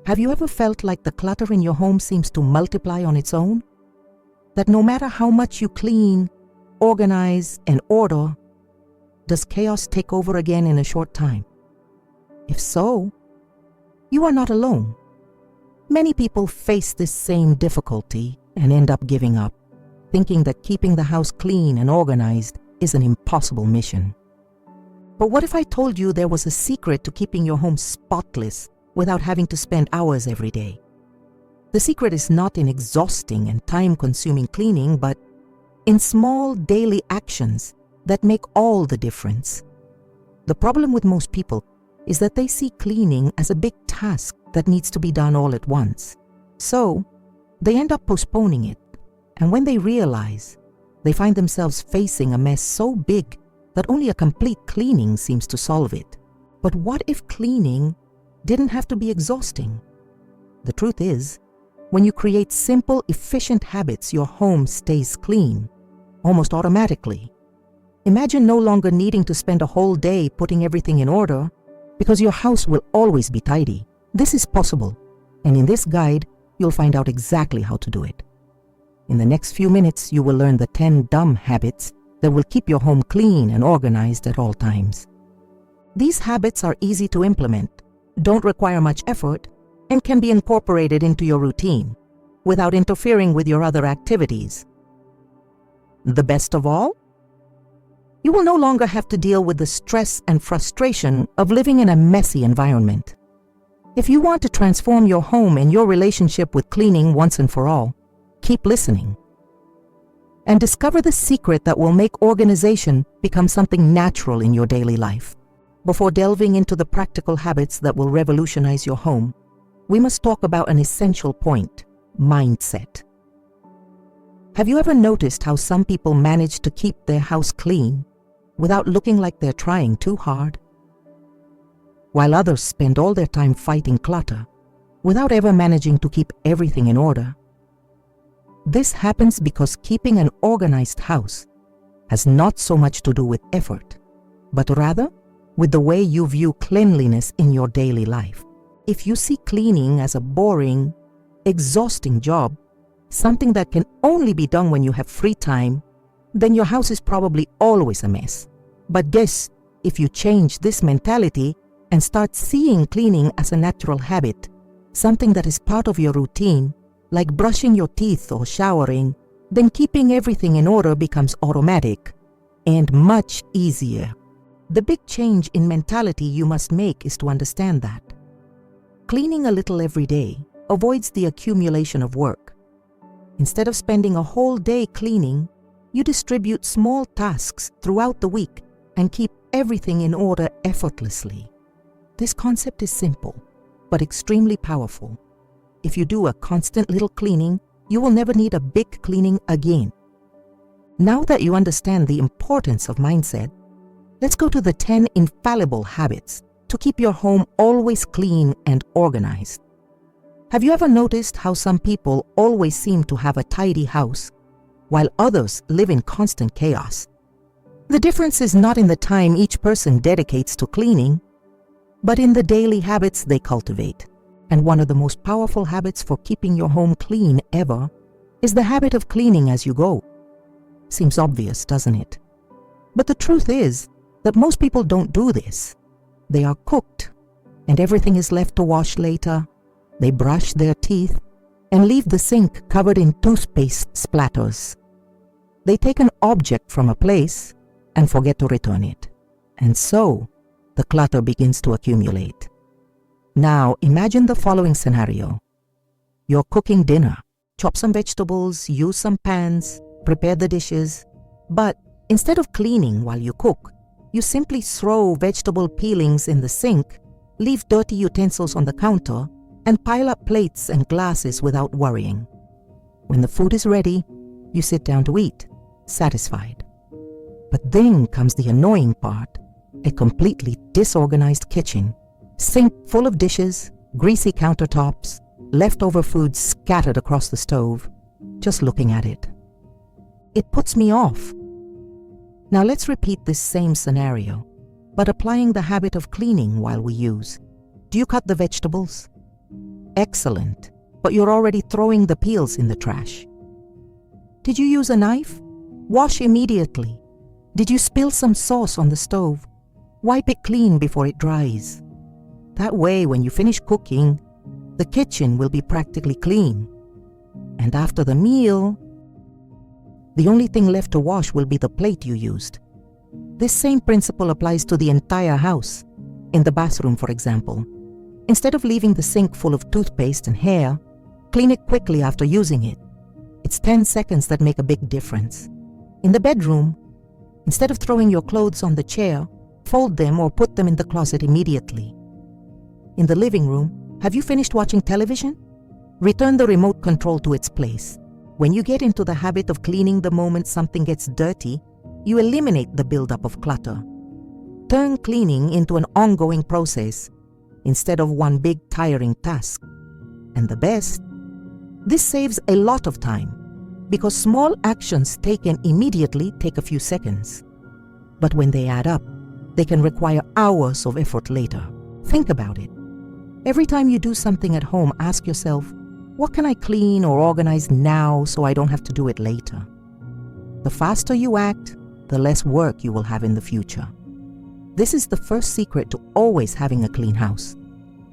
Have you ever felt like the clutter in your home seems to multiply on its own? That no matter how much you clean, organize, and order, does chaos take over again in a short time? If so, you are not alone. Many people face this same difficulty and end up giving up, thinking that keeping the house clean and organized is an impossible mission. But what if I told you there was a secret to keeping your home spotless without having to spend hours every day? The secret is not in exhausting and time-consuming cleaning, but in small daily actions that make all the difference. The problem with most people is that they see cleaning as a big task that needs to be done all at once. So, they end up postponing it, and when they realize, they find themselves facing a mess so big that only a complete cleaning seems to solve it. But what if cleaning didn't have to be exhausting? The truth is, when you create simple, efficient habits, your home stays clean, almost automatically. Imagine no longer needing to spend a whole day putting everything in order, because your house will always be tidy. This is possible, and in this guide, you'll find out exactly how to do it. In the next few minutes, you will learn the 10 dumb habits that will keep your home clean and organized at all times. These habits are easy to implement, don't require much effort, and can be incorporated into your routine without interfering with your other activities. The best of all? You will no longer have to deal with the stress and frustration of living in a messy environment. If you want to transform your home and your relationship with cleaning once and for all, keep listening. And discover the secret that will make organization become something natural in your daily life. Before delving into the practical habits that will revolutionize your home, we must talk about an essential point: mindset. Have you ever noticed how some people manage to keep their house clean without looking like they're trying too hard, while others spend all their time fighting clutter without ever managing to keep everything in order? This happens because keeping an organized house has not so much to do with effort, but rather with the way you view cleanliness in your daily life. If you see cleaning as a boring, exhausting job, something that can only be done when you have free time, then your house is probably always a mess. But guess, if you change this mentality and start seeing cleaning as a natural habit, something that is part of your routine, like brushing your teeth or showering, then keeping everything in order becomes automatic and much easier. The big change in mentality you must make is to understand that cleaning a little every day avoids the accumulation of work. Instead of spending a whole day cleaning, you distribute small tasks throughout the week and keep everything in order effortlessly. This concept is simple, but extremely powerful. If you do a constant little cleaning, you will never need a big cleaning again. Now that you understand the importance of mindset, let's go to the 10 infallible habits to keep your home always clean and organized. Have you ever noticed how some people always seem to have a tidy house, while others live in constant chaos? The difference is not in the time each person dedicates to cleaning, but in the daily habits they cultivate. And one of the most powerful habits for keeping your home clean ever is the habit of cleaning as you go. Seems obvious, doesn't it? But the truth is that most people don't do this. They are cooked, and everything is left to wash later. They brush their teeth and leave the sink covered in toothpaste splatters. They take an object from a place and forget to return it. And so, the clutter begins to accumulate. Now, imagine the following scenario. You're cooking dinner. Chop some vegetables, use some pans, prepare the dishes. But instead of cleaning while you cook, you simply throw vegetable peelings in the sink, leave dirty utensils on the counter, and pile up plates and glasses without worrying. When the food is ready, you sit down to eat, satisfied. But then comes the annoying part: a completely disorganized kitchen, sink full of dishes, greasy countertops, leftover food scattered across the stove. Just looking at it, it puts me off. Now let's repeat this same scenario, but applying the habit of cleaning while we use. Do you cut the vegetables? Excellent, but you're already throwing the peels in the trash. Did you use a knife? Wash immediately. Did you spill some sauce on the stove? Wipe it clean before it dries. That way, when you finish cooking, the kitchen will be practically clean. And after the meal, the only thing left to wash will be the plate you used. This same principle applies to the entire house. In the bathroom, for example, instead of leaving the sink full of toothpaste and hair, clean it quickly after using it. It's 10 seconds that make a big difference. In the bedroom, instead of throwing your clothes on the chair, fold them or put them in the closet immediately. In the living room, have you finished watching television? Return the remote control to its place. When you get into the habit of cleaning the moment something gets dirty, you eliminate the buildup of clutter. Turn cleaning into an ongoing process instead of one big tiring task. And the best, this saves a lot of time because small actions taken immediately take a few seconds. But when they add up, they can require hours of effort later. Think about it. Every time you do something at home, ask yourself, what can I clean or organize now so I don't have to do it later? The faster you act, the less work you will have in the future. This is the first secret to always having a clean house.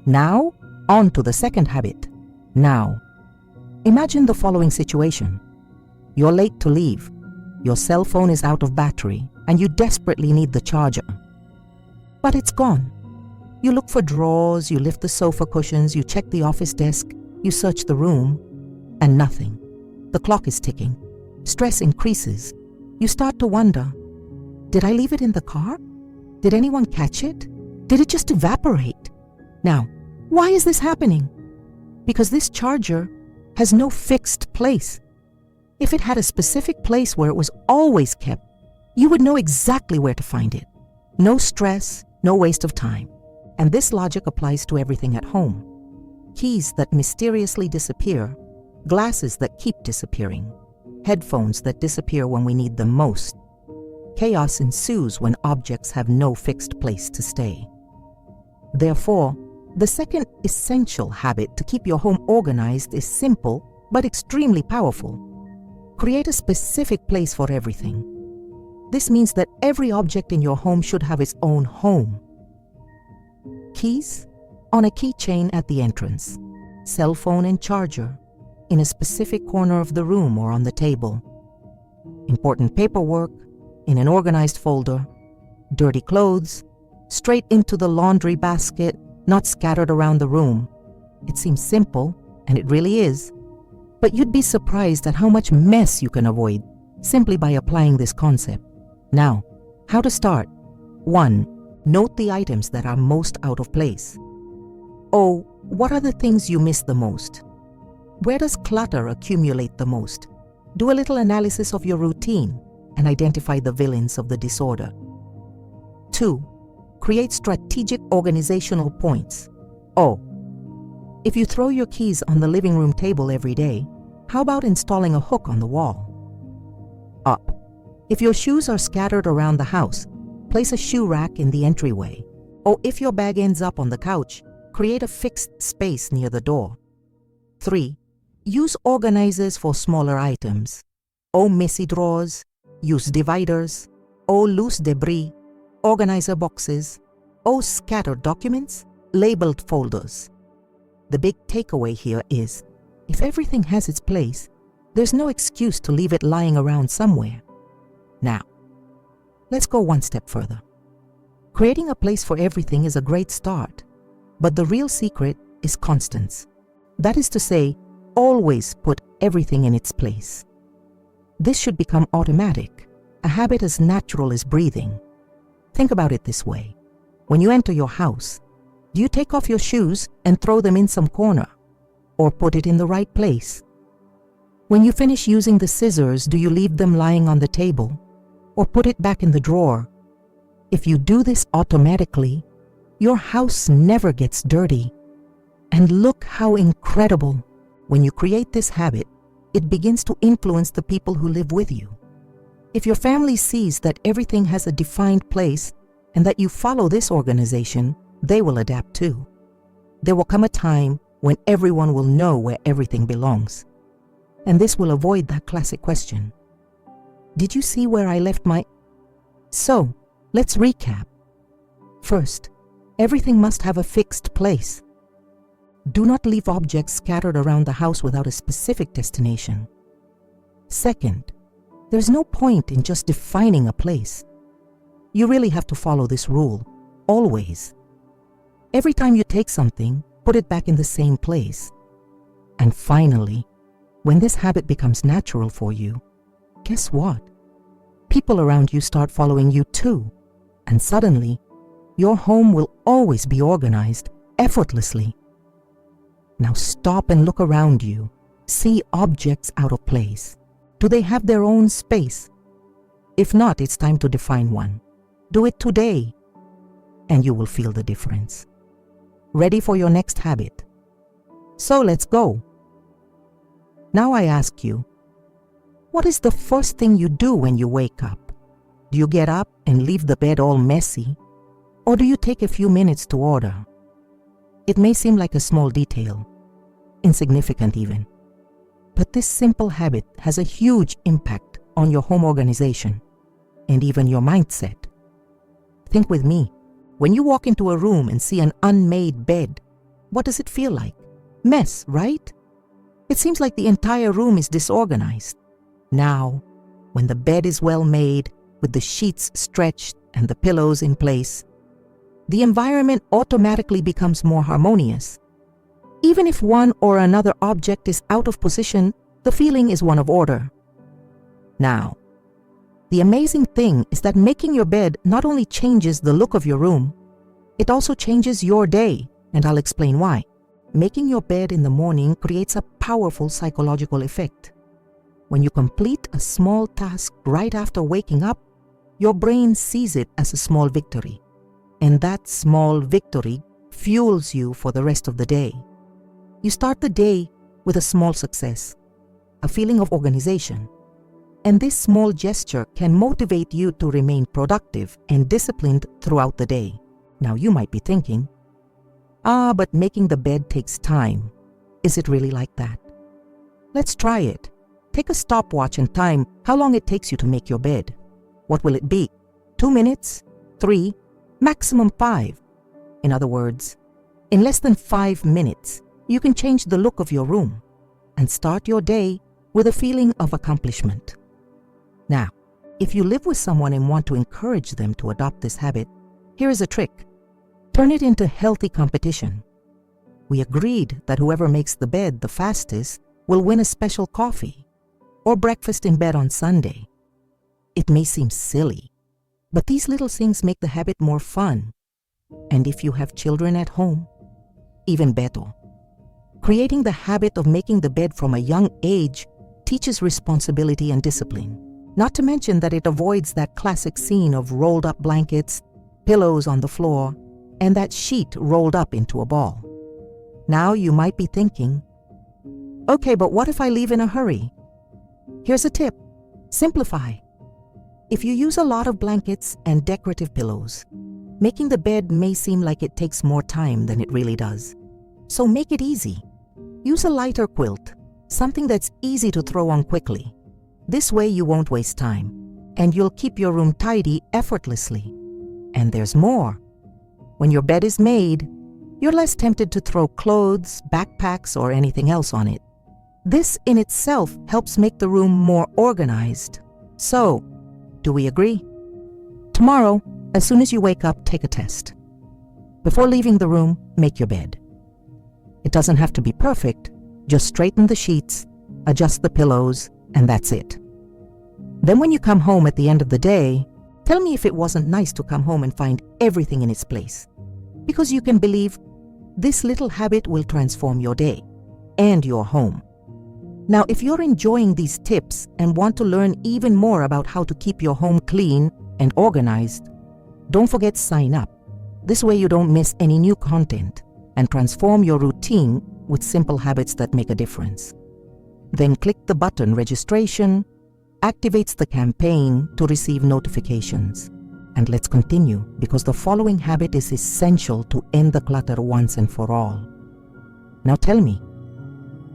Now, on to the second habit. Now, imagine the following situation. You're late to leave. Your cell phone is out of battery and you desperately need the charger. But it's gone. You look for drawers, you lift the sofa cushions, you check the office desk, you search the room, and nothing. The clock is ticking. Stress increases. You start to wonder, did I leave it in the car? Did anyone catch it? Did it just evaporate? Now, why is this happening? Because this charger has no fixed place. If it had a specific place where it was always kept, you would know exactly where to find it. No stress, no waste of time. And this logic applies to everything at home. Keys that mysteriously disappear, glasses that keep disappearing, headphones that disappear when we need them most. Chaos ensues when objects have no fixed place to stay. Therefore, the second essential habit to keep your home organized is simple but extremely powerful. Create a specific place for everything. This means that every object in your home should have its own home. Keys on a keychain at the entrance. Cell phone and charger in a specific corner of the room or on the table. Important paperwork in an organized folder. Dirty clothes straight into the laundry basket, not scattered around the room. It seems simple, and it really is, but you'd be surprised at how much mess you can avoid simply by applying this concept. Now, how to start? 1. Note the items that are most out of place. Oh, what are the things you miss the most? Where does clutter accumulate the most? Do a little analysis of your routine and identify the villains of the disorder. 2. Create strategic organizational points. Oh, if you throw your keys on the living room table every day, how about installing a hook on the wall? Up. If your shoes are scattered around the house, place a shoe rack in the entryway. Or if your bag ends up on the couch, create a fixed space near the door. 3. Use organizers for smaller items. Oh, messy drawers. Use dividers. Oh, loose debris. Organizer boxes. Oh, scattered documents. Labeled folders. The big takeaway here is, if everything has its place, there's no excuse to leave it lying around somewhere. Now, let's go one step further. Creating a place for everything is a great start, but the real secret is constance. That is to say, always put everything in its place. This should become automatic, a habit as natural as breathing. Think about it this way. When you enter your house, do you take off your shoes and throw them in some corner, or put it in the right place? When you finish using the scissors, do you leave them lying on the table, or put it back in the drawer? If you do this automatically, your house never gets dirty. And look how incredible. When you create this habit, it begins to influence the people who live with you. If your family sees that everything has a defined place and that you follow this organization, they will adapt too. There will come a time when everyone will know where everything belongs. And this will avoid that classic question. Did you see where I left my... So, let's recap. First, everything must have a fixed place. Do not leave objects scattered around the house without a specific destination. Second, there's no point in just defining a place. You really have to follow this rule, always. Every time you take something, put it back in the same place. And finally, when this habit becomes natural for you, guess what? People around you start following you too, and suddenly, your home will always be organized effortlessly. Now stop and look around you. See objects out of place. Do they have their own space? If not, it's time to define one. Do it today, and you will feel the difference. Ready for your next habit? So let's go. Now I ask you, what is the first thing you do when you wake up? Do you get up and leave the bed all messy? Or do you take a few minutes to order? It may seem like a small detail, insignificant even, but this simple habit has a huge impact on your home organization and even your mindset. Think with me. When you walk into a room and see an unmade bed, what does it feel like? Mess, right? It seems like the entire room is disorganized. Now, when the bed is well made, with the sheets stretched and the pillows in place, the environment automatically becomes more harmonious. Even if one or another object is out of position, the feeling is one of order. Now, the amazing thing is that making your bed not only changes the look of your room, it also changes your day, and I'll explain why. Making your bed in the morning creates a powerful psychological effect. When you complete a small task right after waking up, your brain sees it as a small victory, and that small victory fuels you for the rest of the day. You start the day with a small success, a feeling of organization, and this small gesture can motivate you to remain productive and disciplined throughout the day. Now you might be thinking, but making the bed takes time. Is it really like that? Let's try it. Take a stopwatch and time how long it takes you to make your bed. What will it be? 2 minutes? 3? Maximum 5. In other words, in less than 5 minutes, you can change the look of your room and start your day with a feeling of accomplishment. Now, if you live with someone and want to encourage them to adopt this habit, here is a trick. Turn it into healthy competition. We agreed that whoever makes the bed the fastest will win a special coffee or breakfast in bed on Sunday. It may seem silly, but these little things make the habit more fun. And if you have children at home, even better. Creating the habit of making the bed from a young age teaches responsibility and discipline. Not to mention that it avoids that classic scene of rolled up blankets, pillows on the floor, and that sheet rolled up into a ball. Now you might be thinking, okay, but what if I leave in a hurry? Here's a tip. Simplify. If you use a lot of blankets and decorative pillows, making the bed may seem like it takes more time than it really does. So make it easy. Use a lighter quilt, something that's easy to throw on quickly. This way you won't waste time, and you'll keep your room tidy effortlessly. And there's more. When your bed is made, you're less tempted to throw clothes, backpacks, or anything else on it. This in itself helps make the room more organized. So, do we agree? Tomorrow, as soon as you wake up, take a test. Before leaving the room, make your bed. It doesn't have to be perfect. Just straighten the sheets, adjust the pillows, and that's it. Then when you come home at the end of the day, tell me if it wasn't nice to come home and find everything in its place. Because you can believe this little habit will transform your day and your home. Now, if you're enjoying these tips and want to learn even more about how to keep your home clean and organized, don't forget to sign up. This way you don't miss any new content and transform your routine with simple habits that make a difference. Then click the button Registration, activates the campaign to receive notifications. And let's continue, because the following habit is essential to end the clutter once and for all. Now tell me,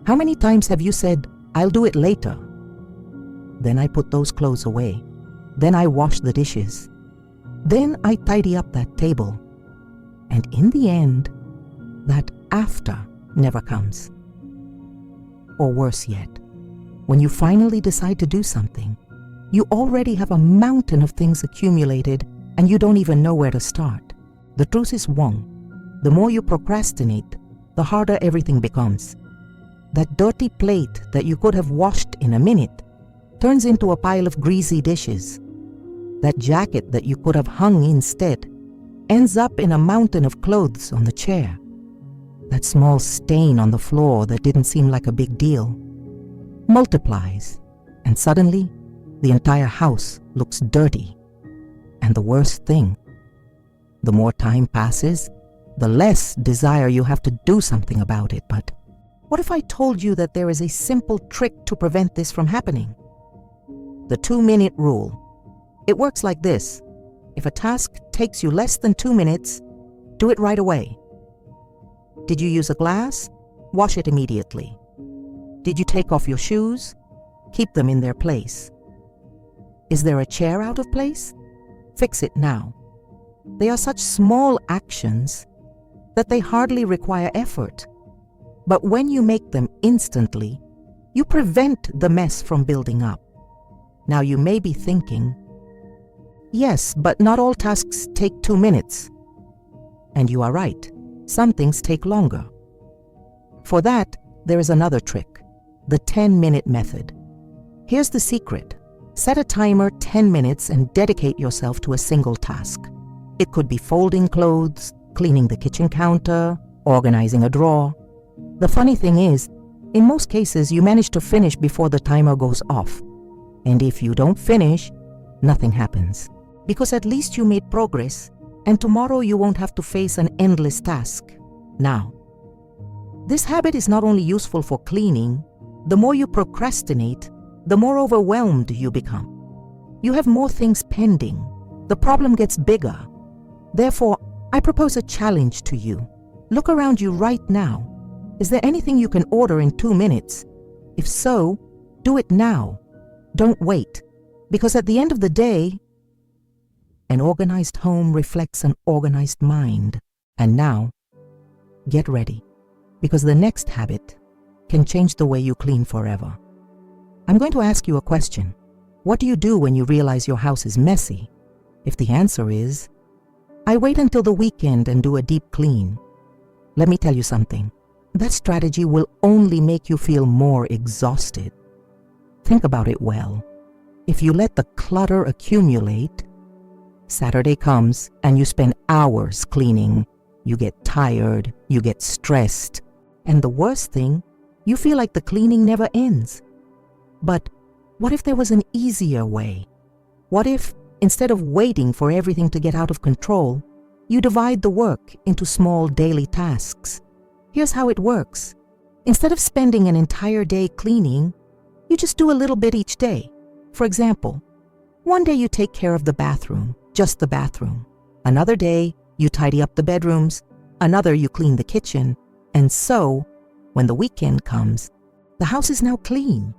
how many times have you said, "I'll do it later"? Then I put those clothes away. Then I wash the dishes. Then I tidy up that table. And in the end, that after never comes. Or worse yet, when you finally decide to do something, you already have a mountain of things accumulated and you don't even know where to start. The truth is one, the more you procrastinate, the harder everything becomes. That dirty plate that you could have washed in a minute turns into a pile of greasy dishes. That jacket that you could have hung instead ends up in a mountain of clothes on the chair. That small stain on the floor that didn't seem like a big deal multiplies, and suddenly the entire house looks dirty. And the worst thing, the more time passes, the less desire you have to do something about it. But what if I told you that there is a simple trick to prevent this from happening? The 2-minute rule. It works like this. If a task takes you less than 2 minutes, do it right away. Did you use a glass? Wash it immediately. Did you take off your shoes? Keep them in their place. Is there a chair out of place? Fix it now. They are such small actions that they hardly require effort. But when you make them instantly, you prevent the mess from building up. Now you may be thinking, yes, but not all tasks take 2 minutes. And you are right. Some things take longer. For that, there is another trick, the 10-minute method. Here's the secret. Set a timer 10 minutes and dedicate yourself to a single task. It could be folding clothes, cleaning the kitchen counter, organizing a drawer. The funny thing is, in most cases, you manage to finish before the timer goes off. And if you don't finish, nothing happens. Because at least you made progress, and tomorrow you won't have to face an endless task. Now, this habit is not only useful for cleaning. The more you procrastinate, the more overwhelmed you become. You have more things pending. The problem gets bigger. Therefore, I propose a challenge to you. Look around you right now. Is there anything you can order in 2 minutes? If so, do it now. Don't wait. Because at the end of the day, an organized home reflects an organized mind. And now, get ready. Because the next habit can change the way you clean forever. I'm going to ask you a question. What do you do when you realize your house is messy? If the answer is, I wait until the weekend and do a deep clean, let me tell you something. That strategy will only make you feel more exhausted. Think about it well. If you let the clutter accumulate, Saturday comes and you spend hours cleaning. You get tired, you get stressed, and the worst thing, you feel like the cleaning never ends. But what if there was an easier way? What if, instead of waiting for everything to get out of control, you divide the work into small daily tasks? Here's how it works. Instead of spending an entire day cleaning, you just do a little bit each day. For example, one day you take care of the bathroom, just the bathroom. Another day, you tidy up the bedrooms. Another, you clean the kitchen. And so, when the weekend comes, the house is now clean.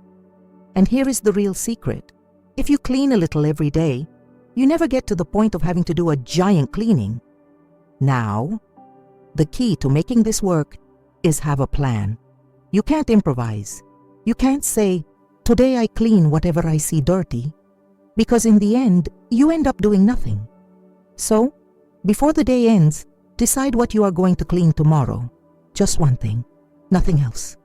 And here is the real secret. If you clean a little every day, you never get to the point of having to do a giant cleaning. Now, the key to making this work is have a plan. You can't improvise. You can't say, today I clean whatever I see dirty, because in the end, you end up doing nothing. So, before the day ends, decide what you are going to clean tomorrow. Just one thing, nothing else.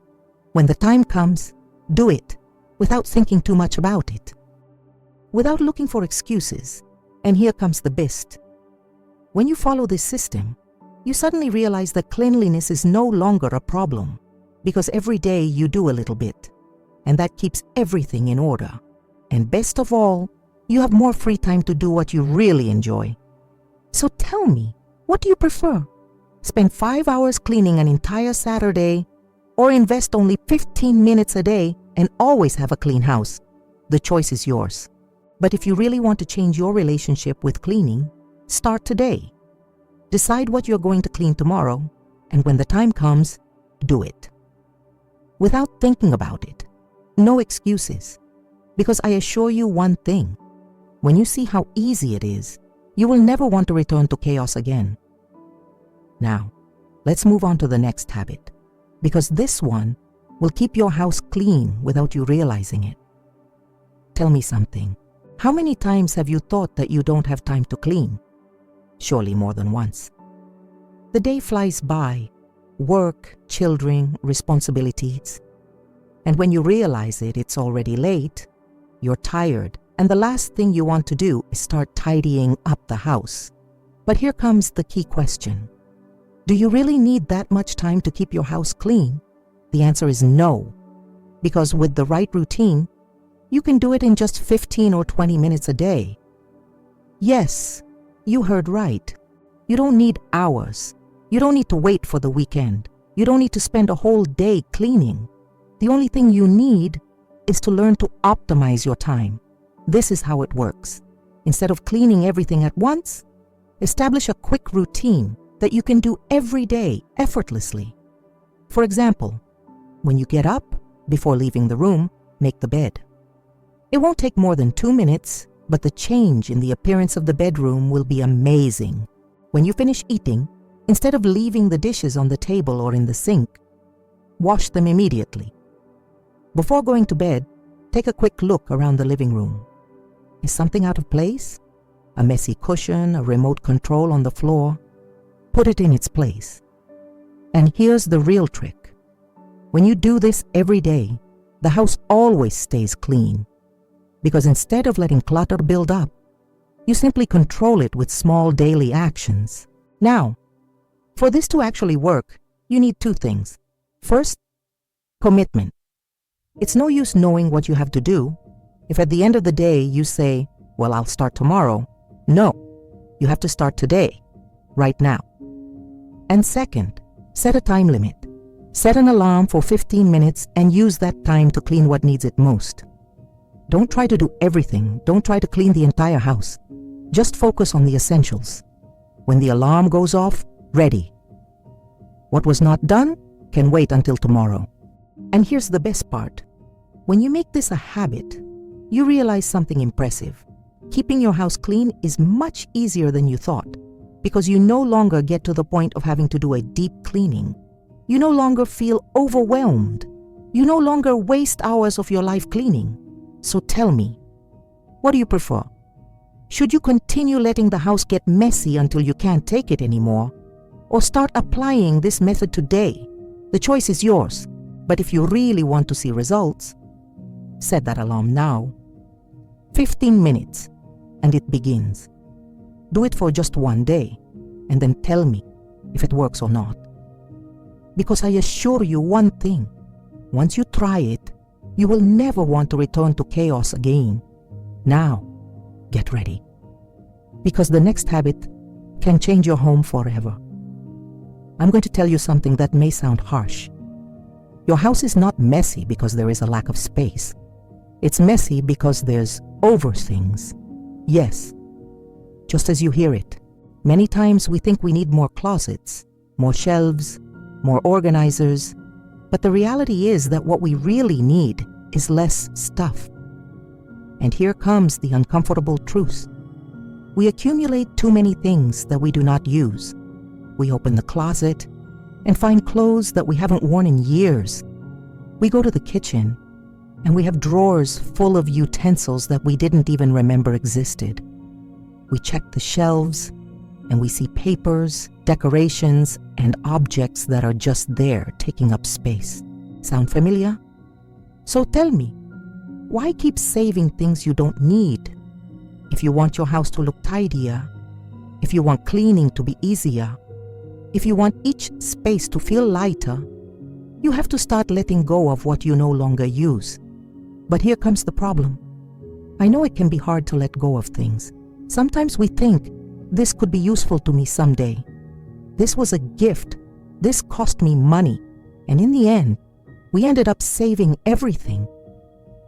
When the time comes, do it without thinking too much about it, without looking for excuses. And here comes the best. When you follow this system, you suddenly realize that cleanliness is no longer a problem, because every day you do a little bit, and that keeps everything in order. And best of all, you have more free time to do what you really enjoy. So tell me, what do you prefer? Spend 5 hours cleaning an entire Saturday, or invest only 15 minutes a day and always have a clean house? The choice is yours. But if you really want to change your relationship with cleaning, start today. Decide what you're going to clean tomorrow, and when the time comes, do it. Without thinking about it. No excuses. Because I assure you one thing. When you see how easy it is, you will never want to return to chaos again. Now, let's move on to the next habit, because this one will keep your house clean without you realizing it. Tell me something. How many times have you thought that you don't have time to clean? Surely more than once. The day flies by, work, children, responsibilities. And when you realize it, it's already late, you're tired, and the last thing you want to do is start tidying up the house. But here comes the key question. Do you really need that much time to keep your house clean? The answer is no, because with the right routine, you can do it in just 15 or 20 minutes a day. Yes, you heard right. You don't need hours. You don't need to wait for the weekend. You don't need to spend a whole day cleaning. The only thing you need is to learn to optimize your time. This is how it works. Instead of cleaning everything at once, establish a quick routine that you can do every day effortlessly. For example, when you get up, before leaving the room, make the bed. It won't take more than 2 minutes, but the change in the appearance of the bedroom will be amazing. When you finish eating, instead of leaving the dishes on the table or in the sink, wash them immediately. Before going to bed, take a quick look around the living room. Is something out of place? A messy cushion, a remote control on the floor? Put it in its place. And here's the real trick. When you do this every day, the house always stays clean. Because instead of letting clutter build up, you simply control it with small daily actions. Now, for this to actually work, you need 2 things. First, commitment. It's no use knowing what you have to do if at the end of the day you say, well, I'll start tomorrow. No, you have to start today, right now. And second, set a time limit. Set an alarm for 15 minutes and use that time to clean what needs it most. Don't try to do everything. Don't try to clean the entire house. Just focus on the essentials. When the alarm goes off, ready. What was not done can wait until tomorrow. And here's the best part. When you make this a habit, you realize something impressive. Keeping your house clean is much easier than you thought, because you no longer get to the point of having to do a deep cleaning. You no longer feel overwhelmed. You no longer waste hours of your life cleaning. So tell me, what do you prefer? Should you continue letting the house get messy until you can't take it anymore? Or start applying this method today? The choice is yours. But if you really want to see results, set that alarm now. 15 minutes, and it begins. Do it for just 1 day, and then tell me if it works or not. Because I assure you one thing, once you try it, you will never want to return to chaos again. Now, get ready. Because the next habit can change your home forever. I'm going to tell you something that may sound harsh. Your house is not messy because there is a lack of space. It's messy because there's over things. Yes, just as you hear it. Many times we think we need more closets, more shelves, more organizers, but the reality is that what we really need is less stuff. And here comes the uncomfortable truth. We accumulate too many things that we do not use. We open the closet and find clothes that we haven't worn in years. We go to the kitchen and we have drawers full of utensils that we didn't even remember existed. We check the shelves and we see papers, decorations, and objects that are just there taking up space. Sound familiar? So tell me, why keep saving things you don't need? If you want your house to look tidier, if you want cleaning to be easier, if you want each space to feel lighter, you have to start letting go of what you no longer use. But here comes the problem. I know it can be hard to let go of things. Sometimes we think, this could be useful to me someday. This was a gift. This cost me money. And in the end, we ended up saving everything.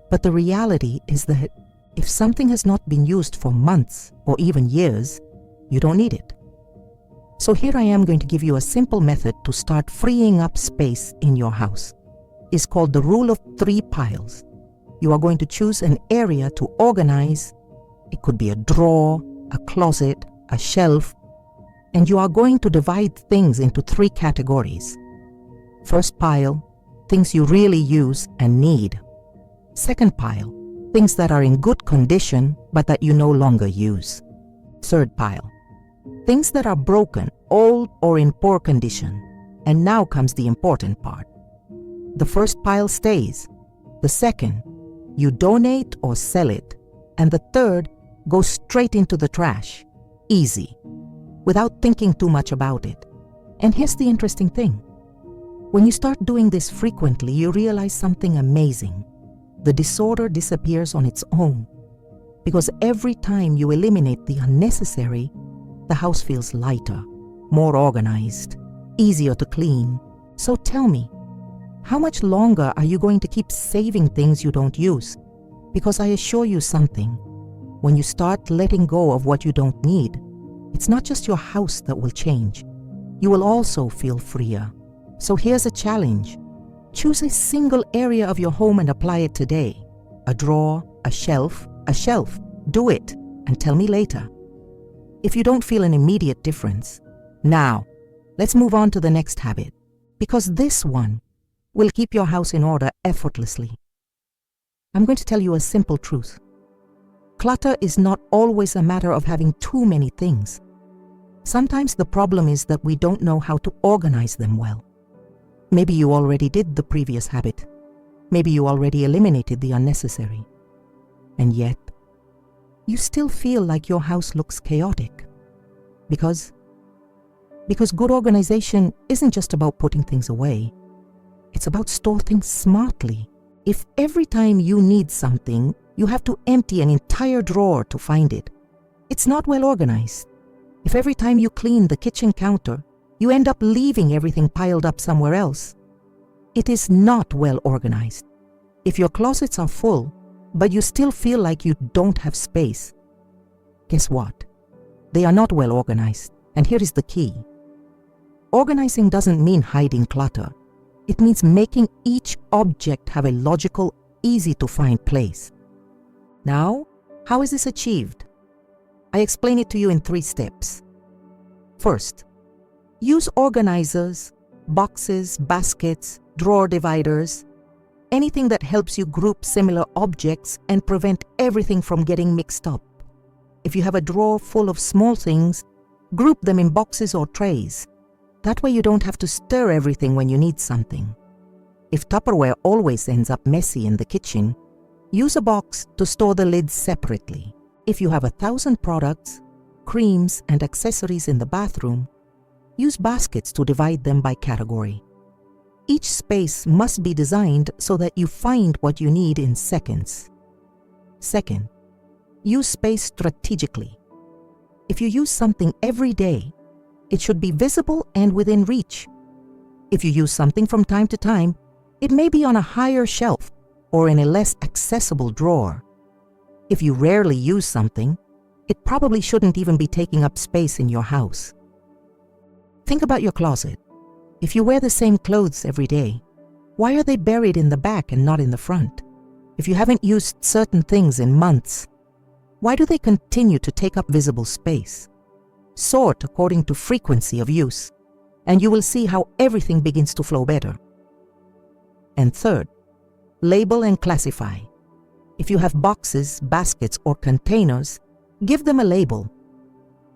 But the reality is that if something has not been used for months or even years, you don't need it. So here I am going to give you a simple method to start freeing up space in your house. It's called the rule of 3 piles. You are going to choose an area to organize. It could be a drawer, a closet, a shelf, and you are going to divide things into 3 categories. First pile, things you really use and need. Second pile, things that are in good condition but that you no longer use. Third pile, things that are broken, old, or in poor condition. And now comes the important part. The first pile stays. The second, you donate or sell it. And the third goes straight into the trash. Easy, without thinking too much about it. And here's the interesting thing. When you start doing this frequently, you realize something amazing. The disorder disappears on its own. Because every time you eliminate the unnecessary, the house feels lighter, more organized, easier to clean. So tell me, how much longer are you going to keep saving things you don't use? Because I assure you something, when you start letting go of what you don't need, it's not just your house that will change. You will also feel freer. So here's a challenge. Choose a single area of your home and apply it today. A drawer, a shelf, a shelf. Do it and tell me later. If you don't feel an immediate difference, now, let's move on to the next habit, because this one will keep your house in order effortlessly. I'm going to tell you a simple truth. Clutter is not always a matter of having too many things. Sometimes the problem is that we don't know how to organize them well. Maybe you already did the previous habit. Maybe you already eliminated the unnecessary. And yet, you still feel like your house looks chaotic. Because good organization isn't just about putting things away. It's about storing things smartly. If every time you need something, you have to empty an entire drawer to find it, it's not well organized. If every time you clean the kitchen counter, you end up leaving everything piled up somewhere else, it is not well organized. If your closets are full, but you still feel like you don't have space, guess what? They are not well organized. And here is the key. Organizing doesn't mean hiding clutter. It means making each object have a logical, easy-to-find place. Now, how is this achieved? I explain it to you in 3 steps. First, use organizers, boxes, baskets, drawer dividers, anything that helps you group similar objects and prevent everything from getting mixed up. If you have a drawer full of small things, group them in boxes or trays. That way you don't have to stir everything when you need something. If Tupperware always ends up messy in the kitchen, use a box to store the lids separately. If you have 1,000 products, creams, and accessories in the bathroom, use baskets to divide them by category. Each space must be designed so that you find what you need in seconds. Second, use space strategically. If you use something every day, it should be visible and within reach. If you use something from time to time, it may be on a higher shelf or in a less accessible drawer. If you rarely use something, it probably shouldn't even be taking up space in your house. Think about your closet. If you wear the same clothes every day, why are they buried in the back and not in the front? If you haven't used certain things in months, why do they continue to take up visible space? Sort according to frequency of use, and you will see how everything begins to flow better. And third, label and classify. If you have boxes, baskets, or containers, give them a label.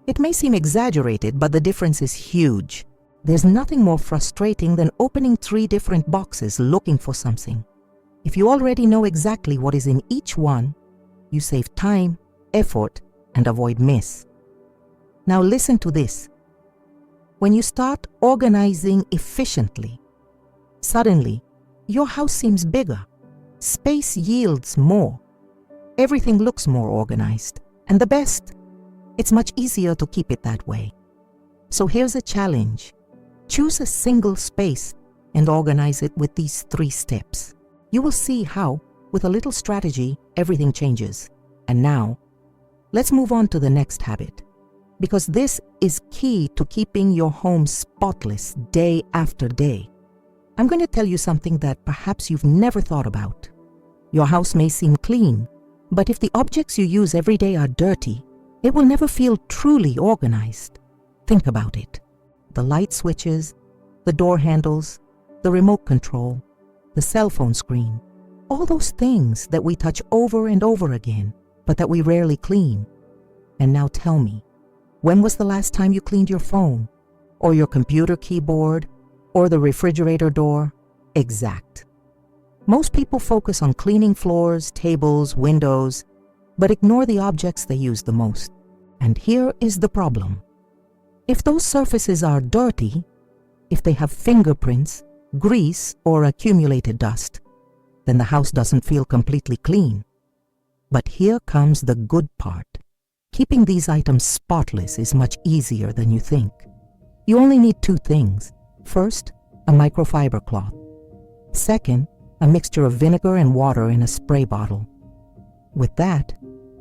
It may seem exaggerated, but the difference is huge. There's nothing more frustrating than opening 3 different boxes looking for something. If you already know exactly what is in each one, you save time, effort, and avoid mess. Now listen to this. When you start organizing efficiently, suddenly your house seems bigger. Space yields more. Everything looks more organized. And the best, it's much easier to keep it that way. So here's a challenge. Choose a single space and organize it with these 3 steps. You will see how, with a little strategy, everything changes. And now, let's move on to the next habit. because this is key to keeping your home spotless day after day. I'm going to tell you something that perhaps you've never thought about. Your house may seem clean, but if the objects you use every day are dirty, it will never feel truly organized. Think about it. The light switches, the door handles, the remote control, the cell phone screen, all those things that we touch over and over again, but that we rarely clean. And now tell me, when was the last time you cleaned your phone, or your computer keyboard, or the refrigerator door? Exact. Most people focus on cleaning floors, tables, windows, but ignore the objects they use the most. And here is the problem. If those surfaces are dirty, if they have fingerprints, grease, or accumulated dust, then the house doesn't feel completely clean. But here comes the good part. Keeping these items spotless is much easier than you think. You only need two things. First, a microfiber cloth. Second, a mixture of vinegar and water in a spray bottle. With that,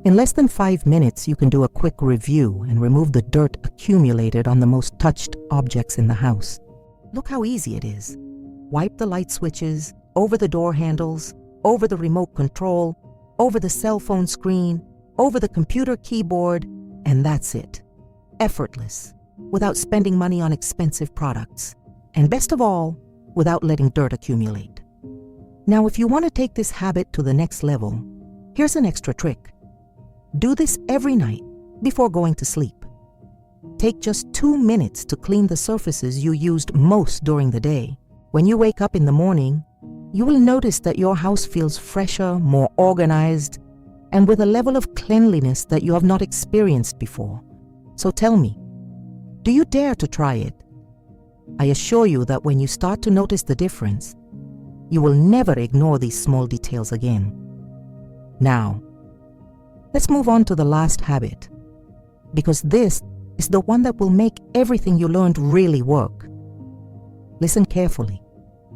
in less than 5 minutes, you can do a quick review and remove the dirt accumulated on the most touched objects in the house. Look how easy it is. Wipe the light switches, over the door handles, over the remote control, over the cell phone screen, over the computer keyboard, and that's it. Effortless, without spending money on expensive products, and best of all, without letting dirt accumulate. Now, if you want to take this habit to the next level, here's an extra trick. Do this every night before going to sleep. Take just 2 minutes to clean the surfaces you used most during the day. When you wake up in the morning, you will notice that your house feels fresher, more organized, and with a level of cleanliness that you have not experienced before. So tell me, do you dare to try it? I assure you that when you start to notice the difference, you will never ignore these small details again. Now, let's move on to the last habit, because this is the one that will make everything you learned really work. Listen carefully.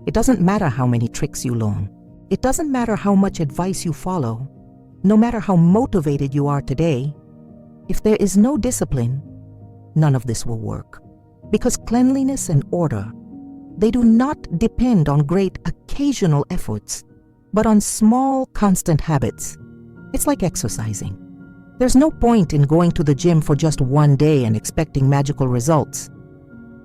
It doesn't matter how many tricks you learn. It doesn't matter how much advice you follow. No matter how motivated you are today, if there is no discipline, none of this will work. Because cleanliness and order, they do not depend on great occasional efforts, but on small, constant habits. It's like exercising. There's no point in going to the gym for just one day and expecting magical results.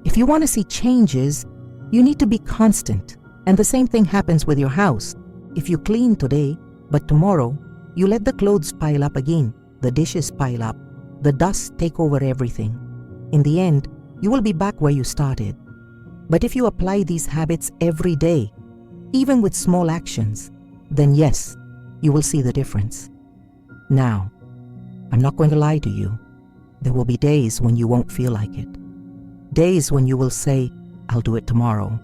If you want to see changes, you need to be constant. And the same thing happens with your house. If you clean today, but tomorrow, you let the clothes pile up again, the dishes pile up, the dust take over everything. In the end, you will be back where you started. But if you apply these habits every day, even with small actions, then yes, you will see the difference. Now, I'm not going to lie to you. There will be days when you won't feel like it. Days when you will say, I'll do it tomorrow.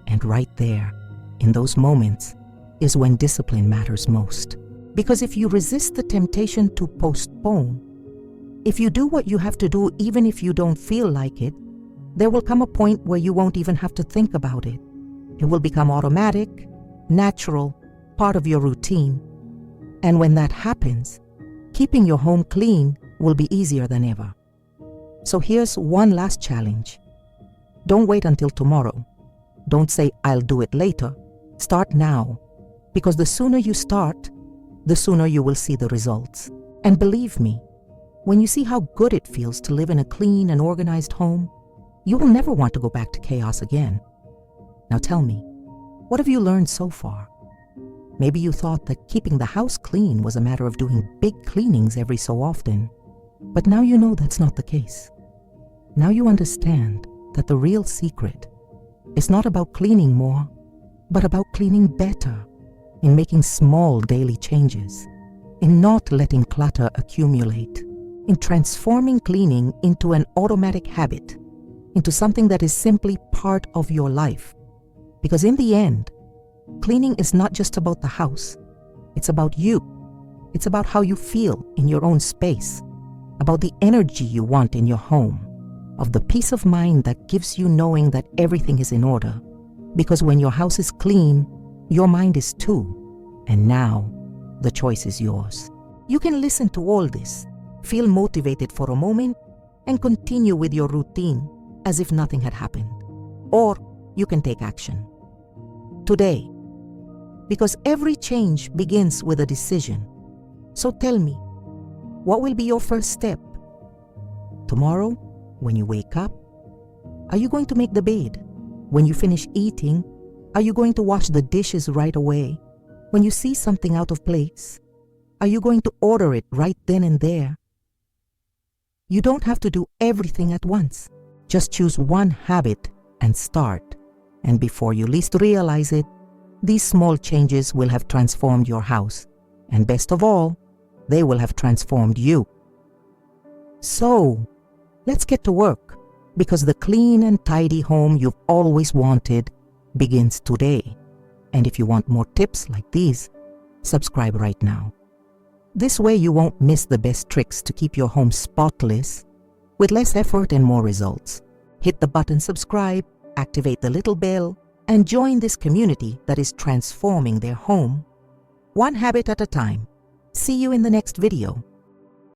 And right there, in those moments, is when discipline matters most. Because if you resist the temptation to postpone, if you do what you have to do even if you don't feel like it, there will come a point where you won't even have to think about it. It will become automatic, natural, part of your routine. And when that happens, keeping your home clean will be easier than ever. So here's one last challenge. Don't wait until tomorrow. Don't say, I'll do it later. Start now. Because the sooner you start, the sooner you will see the results. And believe me, when you see how good it feels to live in a clean and organized home, you will never want to go back to chaos again. Now tell me, what have you learned so far? Maybe you thought that keeping the house clean was a matter of doing big cleanings every so often. But now you know that's not the case. Now you understand that the real secret is not about cleaning more, but about cleaning better, in making small daily changes, in not letting clutter accumulate, in transforming cleaning into an automatic habit, into something that is simply part of your life. Because in the end, cleaning is not just about the house. It's about you. It's about how you feel in your own space, about the energy you want in your home, of the peace of mind that gives you knowing that everything is in order. Because when your house is clean, your mind is too. And now, the choice is yours. You can listen to all this, feel motivated for a moment, and continue with your routine as if nothing had happened. Or you can take action today, because every change begins with a decision. So tell me, what will be your first step? Tomorrow, when you wake up, are you going to make the bed? When you finish eating, are you going to wash the dishes right away? When you see something out of place, are you going to order it right then and there? You don't have to do everything at once. Just choose one habit and start. And before you least realize it, these small changes will have transformed your house. And best of all, they will have transformed you. So, let's get to work, because the clean and tidy home you've always wanted begins today. And if you want more tips like these, subscribe right now. This way you won't miss the best tricks to keep your home spotless with less effort and more results. Hit the button subscribe, activate the little bell, and join this community that is transforming their home one habit at a time. See you in the next video.